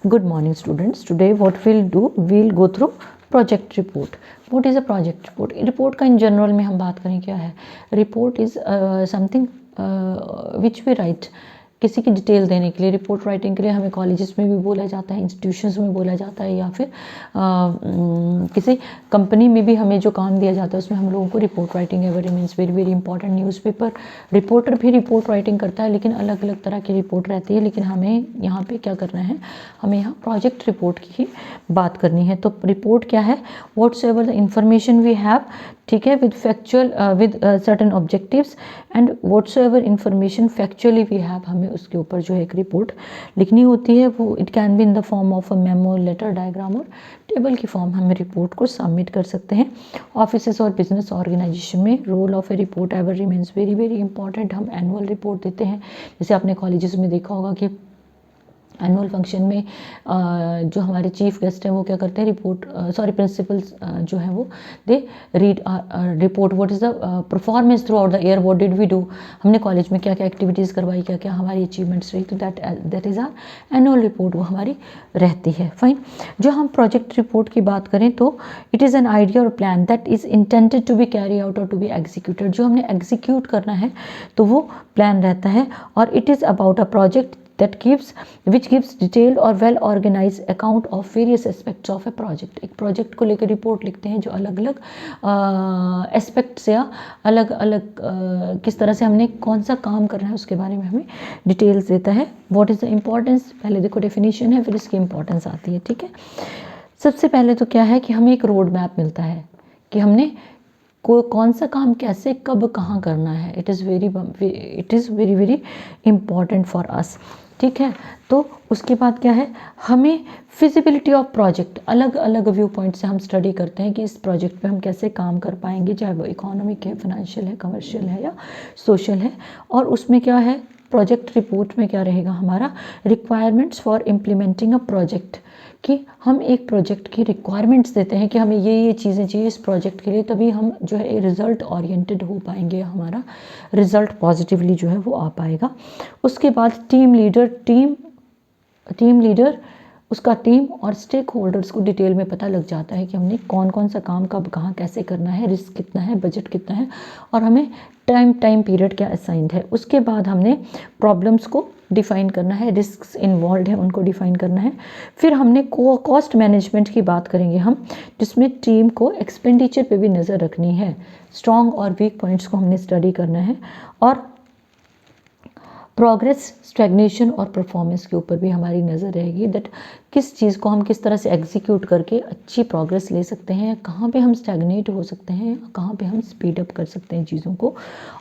Good morning students. Today what we'll do, we'll go through project report. What is a project report? Report का in general में हम बात करें क्या है. Report is something which we write. किसी की डिटेल देने के लिए, रिपोर्ट राइटिंग के लिए हमें कॉलेजेस में भी बोला जाता है, इंस्टीट्यूशंस में बोला जाता है, या फिर किसी कंपनी में भी हमें जो काम दिया जाता है उसमें हम लोगों को report writing every means very very important. Newspaper reporter भी रिपोर्ट राइटिंग करता है, लेकिन अलग अलग तरह की रिपोर्ट रहती है. लेकिन हमें यहाँ पे क्या करना है, हमें यहाँ प्रोजेक्ट रिपोर्ट की ही बात करनी है. तो रिपोर्ट क्या है, what's ever the information we have, ठीक है, with factual with certain objectives and what's ever information factually we have, हमें उसके ऊपर जो है एक रिपोर्ट लिखनी होती है. वो it can be in the form of a memo, letter, diagram और टेबल की फॉर्म हमें रिपोर्ट को सबमिट कर सकते हैं. ऑफिसेस और बिजनेस ऑर्गेनाइजेशन में role of a report ever remains very very important. हम एनुअल रिपोर्ट देते हैं, जैसे आपने कॉलेजेस में देखा होगा कि एनुअल फंक्शन में जो हमारे चीफ गेस्ट हैं वो क्या करते हैं, रिपोर्ट प्रिंसिपल्स जो है वो they read report, what is the performance throughout the year, what did we do, हमने कॉलेज में क्या क्या एक्टिविटीज़ करवाई, क्या क्या हमारी अचीवमेंट्स रही. तो that is our annual report, वो हमारी रहती है. फाइन. जो हम प्रोजेक्ट रिपोर्ट की बात करें तो इट इज़ एन आइडिया और plan that is intended to be carry out और टू बी एग्जीक्यूटेड. जो हमने एग्जीक्यूट करना है तो वो प्लान रहता है. और it is about a project which gives detailed और well organized account of various aspects of a project. एक प्रोजेक्ट को लेकर रिपोर्ट लिखते हैं जो अलग अलग एस्पेक्ट्स या अलग अलग किस तरह से हमने कौन सा काम करना है उसके बारे में हमें डिटेल्स देता है. व्हाट इज़ द इम्पोर्टेंस, पहले देखो डेफिनेशन है, फिर इसकी इंपॉर्टेंस आती है. ठीक है, सबसे पहले तो क्या है कि हमें एक रोड मैप मिलता है कि हमने कौन सा काम कैसे कब कहाँ करना है. It is very very important for us. ठीक है, तो उसके बाद क्या है, हमें फिजिबिलिटी ऑफ प्रोजेक्ट, अलग अलग व्यू पॉइंट से हम स्टडी करते हैं कि इस प्रोजेक्ट पे हम कैसे काम कर पाएंगे, चाहे वो इकोनॉमिक है, फाइनेंशियल है, कमर्शियल है या सोशल है. और उसमें क्या है, प्रोजेक्ट रिपोर्ट में क्या रहेगा हमारा, requirements for implementing a project, कि हम एक प्रोजेक्ट की रिक्वायरमेंट्स देते हैं कि हमें ये चीज़ें चाहिए इस प्रोजेक्ट के लिए, तभी हम जो है रिज़ल्ट ओरिएंटेड हो पाएंगे, हमारा रिज़ल्ट पॉजिटिवली जो है वो आ पाएगा. उसके बाद टीम लीडर उसका टीम और स्टेक होल्डर्स को डिटेल में पता लग जाता है कि हमने कौन कौन सा काम कब कहाँ कैसे करना है, रिस्क कितना है, बजट कितना है, और हमें टाइम पीरियड क्या असाइंड है. उसके बाद हमने प्रॉब्लम्स को डिफ़ाइन करना है, रिस्क इन्वॉल्व है उनको डिफ़ाइन करना है. फिर हमने कॉस्ट मैनेजमेंट की बात करेंगे हम, जिसमें टीम को एक्सपेंडिचर पे भी नज़र रखनी है, स्ट्रॉन्ग और वीक पॉइंट्स को हमने स्टडी करना है, और प्रोग्रेस, स्टैग्नेशन और परफॉर्मेंस के ऊपर भी हमारी नज़र रहेगी, दैट किस चीज़ को हम किस तरह से एग्जीक्यूट करके अच्छी प्रोग्रेस ले सकते हैं, कहाँ पे हम स्टैग्नेट हो सकते हैं, कहाँ पे हम स्पीड अप कर सकते हैं चीज़ों को.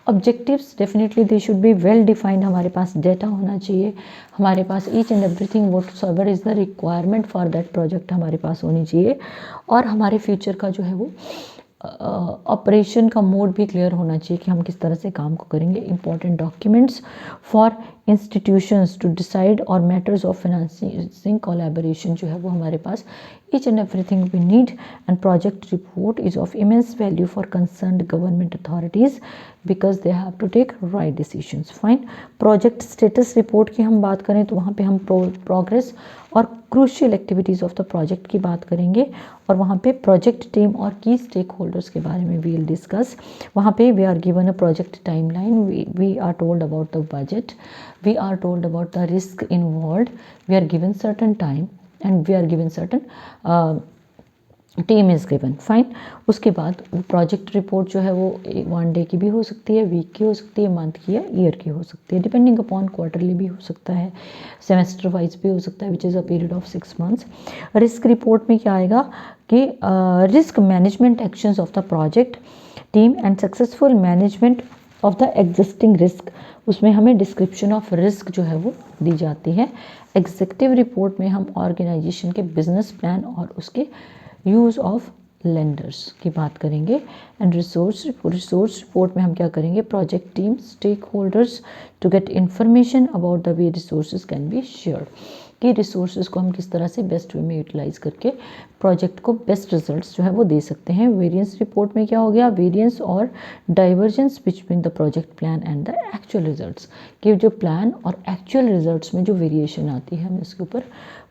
Objectives definitely they should be well defined, हमारे पास डेटा होना चाहिए, हमारे पास each and everything whatsoever is the requirement for that project हमारे पास होनी चाहिए. और हमारे फ्यूचर का जो है वो ऑपरेशन का मोड भी क्लियर होना चाहिए कि हम किस तरह से काम को करेंगे. Important documents for institutions to decide और मैटर्स ऑफ फाइनेंसिंग कोलैबोरेशन जो है वो हमारे पास each and everything we need. And project report is of immense value for concerned government authorities because they have to take right decisions. Fine. project status report की हम बात करें तो वहाँ पे हम प्रोग्रेस और crucial activities of the project की बात करेंगे, और वहाँ पे प्रोजेक्ट टीम और की स्टेक होल्डर्स के बारे में वील डिस्कस. वहाँ पे we are given a project timeline, we are told about the budget, we are told about the risk involve, we are given certain time and we are given certain team is given. Fine. उसके बाद project report जो है वो 1 day की भी हो सकती है, वीक की हो सकती है, मंथ की या ईयर की हो सकती है, डिपेंडिंग अपॉन क्वार्टरली भी हो सकता है, सेमेस्टर वाइज भी हो सकता है, which is a period of 6 months. Risk report में क्या आएगा कि risk management actions of the project team and successful management of the existing risk, उसमें हमें डिस्क्रिप्शन ऑफ रिस्क जो है वो दी जाती है. एग्जीक्यूटिव रिपोर्ट में हम ऑर्गेनाइजेशन के बिजनेस प्लान और उसके यूज़ ऑफ लेंडर्स की बात करेंगे. एंड रिसोर्स रिपोर्ट में हम क्या करेंगे, project team, stakeholders to get information about the way resources can be shared, कि रिसोर्सेज को हम किस तरह से बेस्ट वे में यूटिलाइज करके प्रोजेक्ट को बेस्ट रिजल्ट्स जो है वो दे सकते हैं. वेरिएंस रिपोर्ट में क्या हो गया, वेरिएंस और divergence between the project plan and the actual results, कि जो प्लान और एक्चुअल रिजल्ट्स में जो वेरिएशन आती है हमें इसके ऊपर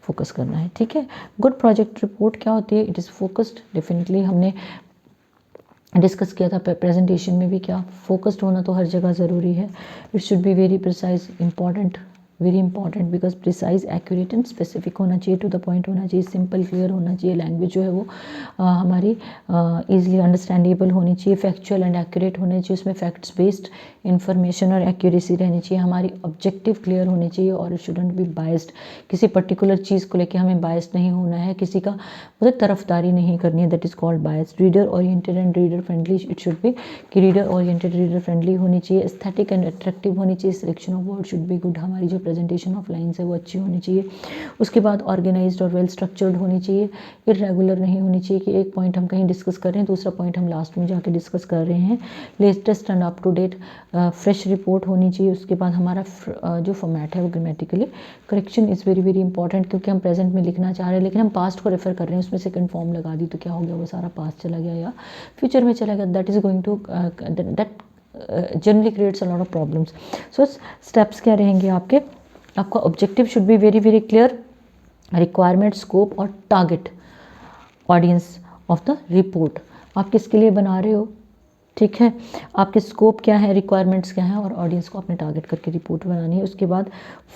फोकस करना है, ठीक है। गुड प्रोजेक्ट रिपोर्ट क्या होती है? इट इज़ फोकस्ड, डेफिनेटली हमने डिस्कस किया था प्रेजेंटेशन में भी, क्या फोकस्ड होना तो हर जगह ज़रूरी है। It should be very precise, important, very important, because precise, accurate and specific होना चाहिए, टू द पॉइंट होना चाहिए, सिंपल क्लियर होना चाहिए, लैंग्वेज जो है वो हमारी ईजिली अंडरस्टैंडेबल होनी चाहिए, फैक्चुअल एंड एक्यूरेट होने चाहिए, उसमें फैक्ट्स बेस्ड इंफॉर्मेशन और एक्यूरेसी रहनी चाहिए, हमारी ऑब्जेक्टिव क्लियर होने चाहिए, और इट शुडंट बी बायस्ड, किसी पर्टिकुलर चीज़ को लेकर हमें बायस्ड नहीं होना है, किसी का मतलब तरफदारी नहीं करनी है, that is called biased. Reader oriented and reader friendly, it should be कि रीडर ओरिएंटेड, रीडर फ्रेंडली होनी चाहिए, एस्थेटिक एंड अट्रैक्टिव होनी चाहिए, selection of word should be good, हमारी जो प्रेजेंटेशन ऑफ लाइन्स है वो अच्छी होनी चाहिए। उसके बाद ऑर्गेनाइज्ड और वेल स्ट्रक्चर्ड होनी चाहिए, इरेगुलर नहीं होनी चाहिए कि एक पॉइंट हम कहीं डिस्कस कर रहे हैं, दूसरा पॉइंट हम लास्ट में जाके डिस्कस कर रहे हैं। Latest and up to date fresh report होनी चाहिए। उसके बाद हमारा जो फॉर्मेट है वो grammatically correction is very very important, क्योंकि हम प्रेजेंट में लिखना चाह रहे हैं लेकिन हम पास्ट को रेफर कर रहे हैं, उसमें सेकंड फॉर्म लगा दी तो क्या हो गया, वो सारा पास्ट चला गया या फ्यूचर में चला गया, that is going to that generally creates a lot of problems. So steps क्या रहेंगे आपके? आपका objective should be very very clear, requirement, scope और target audience of the report, आप किसके लिए बना रहे हो, ठीक है, आपके स्कोप क्या है, रिक्वायरमेंट्स क्या है, और ऑडियंस को आपने टारगेट करके रिपोर्ट बनानी है। उसके बाद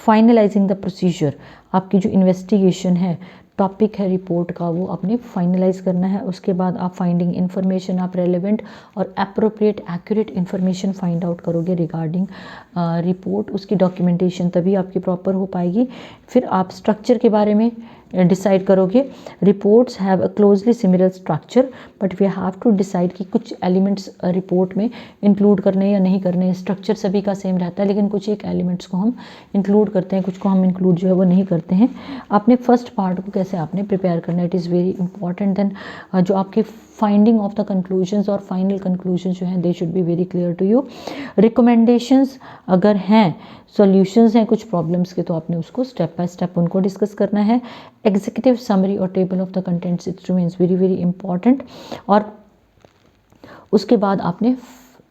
फाइनलाइजिंग द प्रोसीजर, आपकी जो इन्वेस्टिगेशन है, टॉपिक है रिपोर्ट का, वो आपने फाइनलाइज करना है। उसके बाद आप फाइंडिंग इन्फॉर्मेशन, आप रेलेवेंट और appropriate accurate information find out करोगे रिगार्डिंग रिपोर्ट, उसकी डॉक्यूमेंटेशन तभी आपकी प्रॉपर हो पाएगी। फिर आप स्ट्रक्चर के बारे में डिसाइड करोगे। Reports have a closely similar structure, but we have to decide कि कुछ एलिमेंट्स रिपोर्ट में इंक्लूड करने या नहीं करने। स्ट्रक्चर सभी का सेम रहता है लेकिन कुछ एक एलिमेंट्स को हम इंक्लूड करते हैं, कुछ को हम इंक्लूड जो है वो नहीं करते हैं। आपने फर्स्ट पार्ट को कैसे आपने प्रिपेयर करना है, it is very important. Then जो आपके फाइंडिंग ऑफ द कंक्लूजन्स और फाइनल कंक्लूजन्स जो हैं they should be very clear to you. Recommendations अगर हैं, सॉल्यूशंस हैं कुछ प्रॉब्लम्स के, तो आपने उसको स्टेप बाय स्टेप उनको डिस्कस करना है। एग्जीक्यूटिव समरी और table of the contents, it remains very very important. और उसके बाद आपने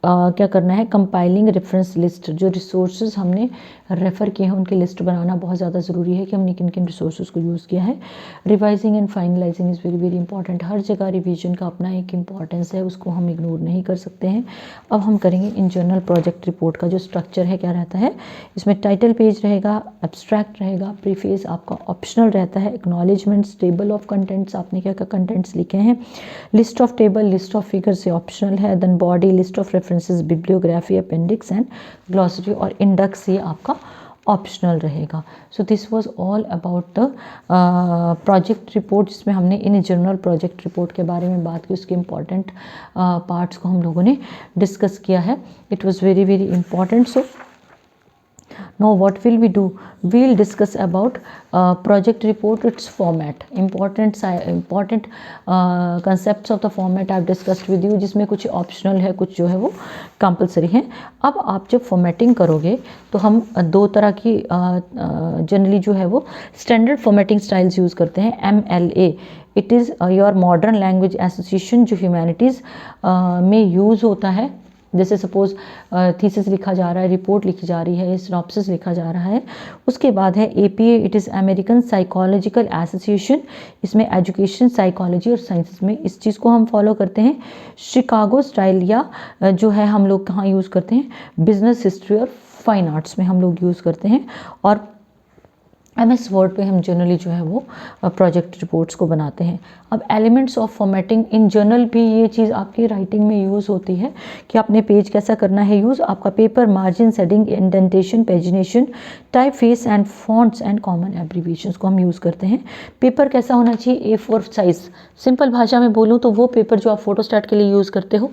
क्या करना है, कंपाइलिंग रेफरेंस लिस्ट, जो रिसोर्सेज हमने रेफ़र किए हैं उनकी लिस्ट बनाना बहुत ज़्यादा ज़रूरी है कि हमने किन किन रिसोर्सेज को यूज़ किया है। Revising and finalising is very very important, हर जगह रिवीजन का अपना एक इम्पॉर्टेंस है, उसको हम इग्नोर नहीं कर सकते हैं। अब हम करेंगे इन जनरल प्रोजेक्ट रिपोर्ट का जो स्ट्रक्चर है क्या रहता है। इसमें टाइटल पेज रहेगा, एब्स्ट्रैक्ट रहेगा, प्रीफेस आपका ऑप्शनल रहता है, एक्नॉलेजमेंट्स, टेबल ऑफ कंटेंट्स, आपने क्या क्या कंटेंट्स लिखे हैं, list of table, list of figures ये ऑप्शनल है, then body, list of references, bibliography, appendix and glossary और इंडेक्स ये आपका ऑप्शनल रहेगा। So this was all about the project report, जिसमें हमने इन जनरल प्रोजेक्ट रिपोर्ट के बारे में बात की, उसके इम्पॉर्टेंट पार्ट्स को हम लोगों ने डिस्कस किया है। It was very very important. So now what will we do, we'll discuss about project report, its format, important concepts of the format I've discussed with you, जिसमें कुछ ऑप्शनल है, कुछ जो है वो कंपलसरी है। अब आप जब फॉर्मेटिंग करोगे तो हम दो तरह की जनरली जो है वो स्टैंडर्ड फॉर्मेटिंग स्टाइल्स यूज़ करते हैं। MLA, it is your modern language association, जो ह्यूमैनिटीज़ में यूज़ होता है। जैसे सपोज थीसिस लिखा जा रहा है, रिपोर्ट लिखी जा रही है, सिनॉप्सिस लिखा जा रहा है। उसके बाद है APA, it is American psychological association, इसमें एजुकेशन, साइकोलॉजी और साइंसेस में इस चीज़ को हम फॉलो करते हैं। शिकागो स्टाइल या जो है हम लोग कहाँ यूज़ करते हैं, बिजनेस, हिस्ट्री और फाइन आर्ट्स में हम लोग यूज़ करते हैं। और MS वर्ड पे हम जनरली जो है वो प्रोजेक्ट रिपोर्ट्स को बनाते हैं। अब elements of formatting in general भी ये चीज़ आपकी राइटिंग में यूज़ होती है कि आपने पेज कैसा करना है यूज़, आपका paper, margin, shading, indentation, pagination, type face and fonts and common abbreviations को हम यूज़ करते हैं। पेपर कैसा होना चाहिए, A4 साइज़, सिंपल भाषा में बोलूँ तो वो पेपर जो आप फोटोस्टैट के लिए यूज़ करते हो,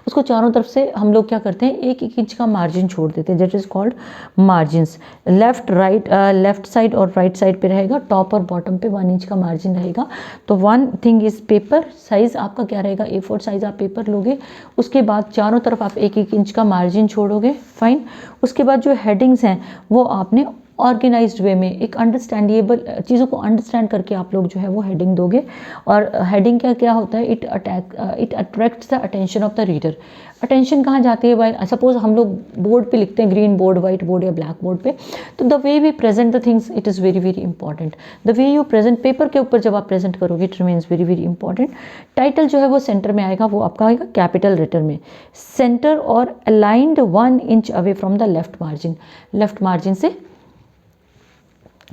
उसको चारों तरफ से हम लोग क्या करते हैं, 1-1 इंच का मार्जिन छोड़ देते हैं, that is called margins. Left side और राइट साइड पे रहेगा, टॉप और बॉटम पे 1 इंच का मार्जिन रहेगा। तो one thing is paper size आपका क्या रहेगा, A4 साइज आप पेपर लोगे, उसके बाद चारों तरफ आप 1-1 इंच का मार्जिन छोड़ोगे, फाइन। उसके बाद जो हेडिंग्स हैं वो आपने ऑर्गेनाइज्ड वे में, एक अंडरस्टैंडेबल चीज़ों को अंडरस्टैंड करके आप लोग जो है वो हेडिंग दोगे। और हेडिंग क्या होता है, it attracts the attention of the reader. Attention कहाँ जाती है भाई, सपोज हम लोग बोर्ड पे लिखते हैं, ग्रीन बोर्ड, वाइट बोर्ड या ब्लैक बोर्ड पे, तो the way we present the things it is very very important. The way you present, paper के ऊपर जब आप प्रेजेंट करोगे it remains very very important. Title जो है वो सेंटर में आएगा, वो आपका आएगा कैपिटल लेटर में, सेंटर और aligned 1 inch away from the left margin, left margin से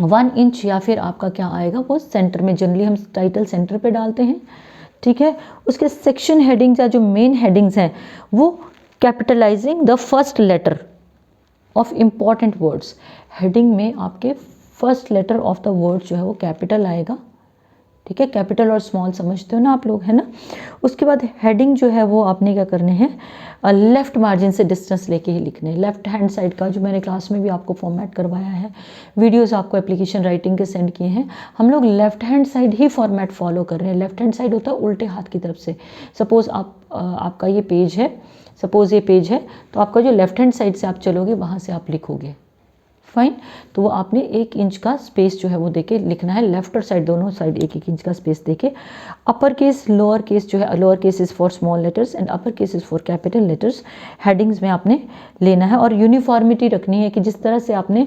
1 इंच या फिर आपका क्या आएगा वो सेंटर में। जनरली हम टाइटल सेंटर पे डालते हैं, ठीक है। उसके सेक्शन हेडिंग्स या जो मेन हेडिंग्स हैं वो capitalising the first letter of important words. Heading में आपके first letter of the word जो है वो कैपिटल आएगा, ठीक है। कैपिटल और स्मॉल समझते हो ना आप लोग, है ना। उसके बाद हेडिंग जो है वो आपने क्या करने हैं, लेफ्ट मार्जिन से डिस्टेंस लेके ही लिखने हैं। लेफ्ट हैंड साइड का जो मैंने क्लास में भी आपको फॉर्मेट करवाया है, वीडियोस आपको एप्लीकेशन राइटिंग के सेंड किए हैं, हम लोग लेफ्ट हैंड साइड ही फॉर्मेट फॉलो कर रहे हैं। लेफ्ट हैंड साइड होता है उल्टे हाथ की तरफ से। सपोज आपका ये पेज है, सपोज ये पेज है, तो आपका जो लेफ्ट हैंड साइड से आप चलोगे वहाँ से आप लिखोगे, फाइन। तो वो आपने 1 इंच का स्पेस जो है वो देके लिखना है, लेफ्ट और साइड दोनों साइड 1-1 इंच का स्पेस देके। अपर केस लोअर केस जो है, lower case is for small letters and upper case is for capital letters. Headings में आपने लेना है और यूनिफॉर्मिटी रखनी है कि जिस तरह से आपने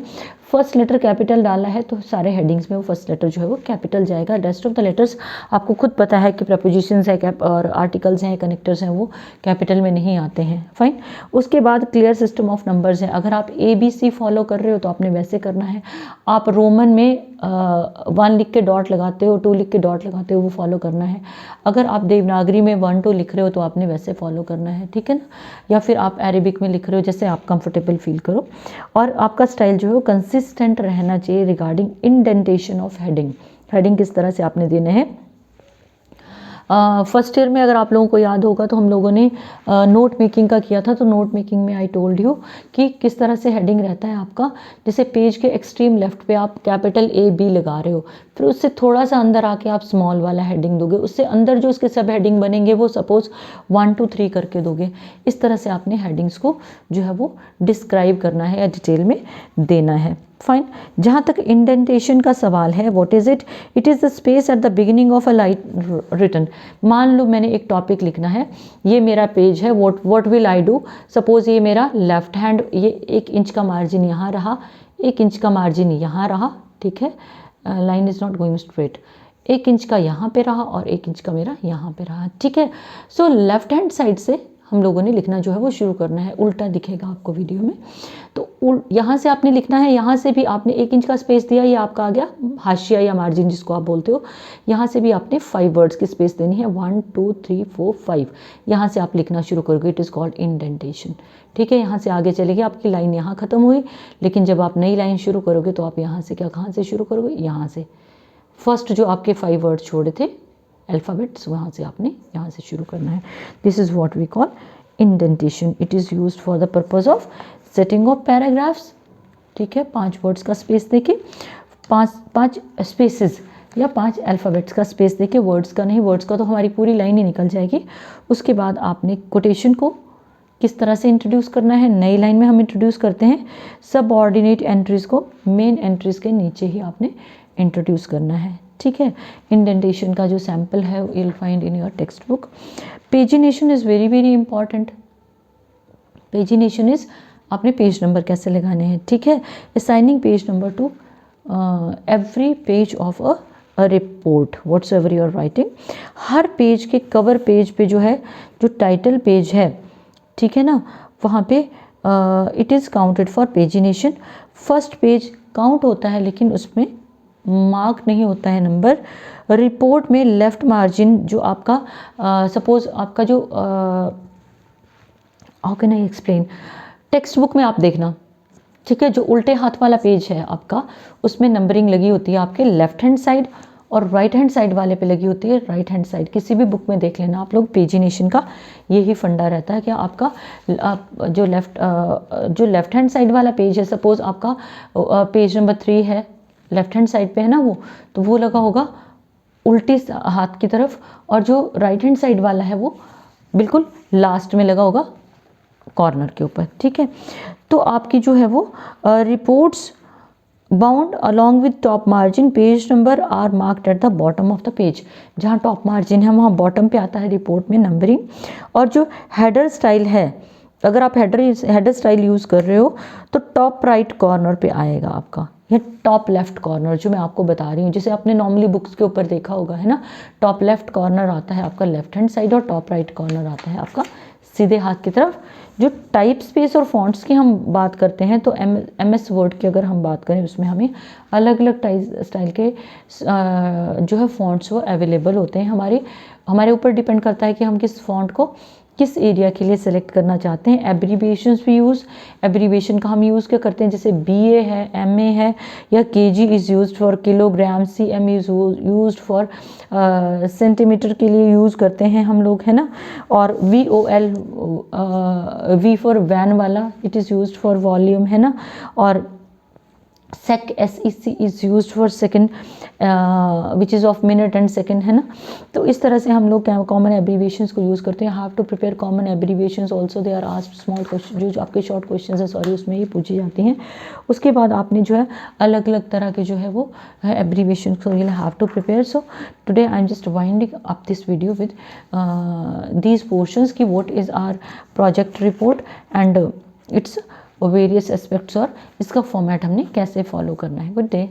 फर्स्ट लेटर कैपिटल डाला है तो सारे हेडिंग्स में वो फर्स्ट लेटर जो है वो कैपिटल जाएगा। रेस्ट ऑफ द लेटर्स आपको खुद पता है कि प्रपोजिशंस है और आर्टिकल्स हैं, कनेक्टर्स हैं, वो कैपिटल में नहीं आते हैं, फाइन। उसके बाद क्लियर सिस्टम ऑफ नंबर्स है। अगर आप ABC फॉलो कर रहे हो तो आपने वैसे करना है। आप रोमन में 1 लिख के डॉट लगाते हो, 2 लिख के डॉट लगाते हो, वो फॉलो करना है। अगर आप देवनागरी में 1-2 लिख रहे हो तो आपने वैसे फॉलो करना है, ठीक है ना। या फिर आप अरेबिक में लिख रहे हो, जैसे आप कंफर्टेबल फील करो। और आपका स्टाइल जो है वो कंसिस्टेंट रहना चाहिए regarding indentation of heading. Heading किस तरह से आपने देने हैं। फर्स्ट ईयर में अगर आप लोगों को याद होगा तो हम लोगों ने नोट मेकिंग का किया था। तो नोट मेकिंग में आई टोल्ड यू कि किस तरह से हेडिंग रहता है आपका। जैसे पेज के एक्सट्रीम लेफ्ट पे आप कैपिटल AB लगा रहे हो, फिर उससे थोड़ा सा अंदर आके आप स्मॉल वाला हेडिंग दोगे, उससे अंदर जो उसके सब हेडिंग बनेंगे वो सपोज 1 2 3 करके दोगे। इस तरह से आपने हेडिंग्स को जो है वो डिस्क्राइब करना है या डिटेल में देना है, फाइन। जहाँ तक इंडेंटेशन का सवाल है, what is it, it is the space at the beginning of a line written. मान लो मैंने एक टॉपिक लिखना है, ये मेरा पेज है, what will I do. Suppose ये मेरा लेफ्ट हैंड, ये 1 इंच का मार्जिन यहाँ रहा, 1 इंच का मार्जिन यहाँ रहा, ठीक है। Line is not going straight, 1 inch का यहाँ पे रहा और 1 इंच का मेरा यहाँ पे रहा, ठीक है। सो लेफ्ट हैंड साइड से हम लोगों ने लिखना जो है वो शुरू करना है। उल्टा दिखेगा आपको वीडियो में, तो यहाँ से आपने लिखना है। यहाँ से भी आपने 1 इंच का स्पेस दिया, ये आपका आ गया हाशिया या मार्जिन जिसको आप बोलते हो। यहाँ से भी आपने 5 वर्ड्स की स्पेस देनी है, 1 2 3 4 5। यहाँ से आप लिखना शुरू करोगे, इट इज़ कॉल्ड इंडेंटेशन, ठीक है। यहाँ से आगे चलेगी, आपकी लाइन यहाँ ख़त्म हुई, लेकिन जब आप नई लाइन शुरू करोगे तो आप यहाँ से कहाँ से शुरू करोगे, यहाँ से फर्स्ट जो आपके 5 वर्ड छोड़े थे अल्फ़ाबेट्स, वहाँ से आपने यहाँ से शुरू करना है। This is what we call indentation. It is used for the purpose of setting of paragraphs, ठीक है। 5 वर्ड्स का स्पेस देके, 5 स्पेसेस या 5 अल्फ़ाबेट्स का स्पेस देके, वर्ड्स का नहीं, वर्ड्स का तो हमारी पूरी लाइन ही निकल जाएगी। उसके बाद आपने कोटेशन को किस तरह से इंट्रोड्यूस करना है, नई लाइन में हम इंट्रोड्यूस करते हैं। सब ऑर्डिनेट एंट्रीज़ को मेन एंट्रीज़ के नीचे ही आपने इंट्रोड्यूस करना है, ठीक है। इंडेंटेशन का जो सैम्पल है you will find in your text book. Pagination is very very important. Pagination is आपने पेज नंबर कैसे लगाने हैं, ठीक है। Assigning page number to every page of a report what's ever you are writing. हर पेज के कवर पेज पे जो है, जो टाइटल पेज है, ठीक है ना, वहाँ पे it is counted for pagination. First page count होता है लेकिन उसमें मार्क नहीं होता है नंबर। रिपोर्ट में लेफ़्ट मार्जिन जो आपका सपोज आपका जो how can I explain, text book में आप देखना, ठीक है, जो उल्टे हाथ वाला पेज है आपका, उसमें नंबरिंग लगी होती है आपके लेफ्ट हैंड साइड और राइट हैंड साइड वाले पे लगी होती है राइट हैंड साइड। किसी भी बुक में देख लेना आप लोग, पेजिनेशन का यही फंडा रहता है कि आपका जो लेफ्ट हैंड साइड वाला पेज है, सपोज आपका पेज नंबर 3 है, लेफ्ट हैंड साइड पे है ना वो, तो वो लगा होगा उल्टी हाथ की तरफ, और जो राइट हैंड साइड वाला है वो बिल्कुल लास्ट में लगा होगा कॉर्नर के ऊपर, ठीक है। तो आपकी जो है वो reports bound along with top margin, page number are marked at the bottom of the page. जहाँ टॉप मार्जिन है वहाँ बॉटम पे आता है रिपोर्ट में नंबरिंग। और जो हेडर स्टाइल है, अगर आप हेडर स्टाइल यूज़ कर रहे हो तो टॉप राइट कॉर्नर पे आएगा आपका, या टॉप लेफ्ट कॉर्नर जो मैं आपको बता रही हूँ, जैसे आपने नॉर्मली बुक्स के ऊपर देखा होगा, है ना। टॉप लेफ्ट कॉर्नर आता है आपका लेफ्ट हैंड साइड और टॉप राइट कॉर्नर आता है आपका सीधे हाथ की तरफ। जो टाइप स्पेस और फॉन्ट्स की हम बात करते हैं तो MS वर्ड की अगर हम बात करें उसमें हमें अलग अलग स्टाइल के जो है फॉन्ट्स वो अवेलेबल होते हैं। हमारे ऊपर डिपेंड करता है कि हम किस फॉन्ट को किस एरिया के लिए सेलेक्ट करना चाहते हैं। एब्रीविएशंस भी एब्रीविएशन का हम यूज़ क्या करते हैं, जैसे BA है, MA है, या KG is used for kilogram, CM is used for centimetre के लिए यूज़ करते हैं हम लोग, है ना। और VOL, V फॉर वैन वाला, it is used for volume, है ना। और SEC is used for second, which is of minute and second, है ना। तो इस तरह से हम लोग कॉमन एब्रीविएशंस को यूज़ करते हैं। Have to prepare common abbreviations also, they are asked small question, जो आपके शॉर्ट क्वेश्चन है सॉरी उसमें ये पूछी जाती हैं। उसके बाद आपने जो है अलग अलग तरह के जो है वो एब्रीविएशन को you have to prepare. So today I am just winding up this video with these portions की what is our project report and its various aspects, और इसका फॉर्मेट हमने कैसे फॉलो करना है। Good day.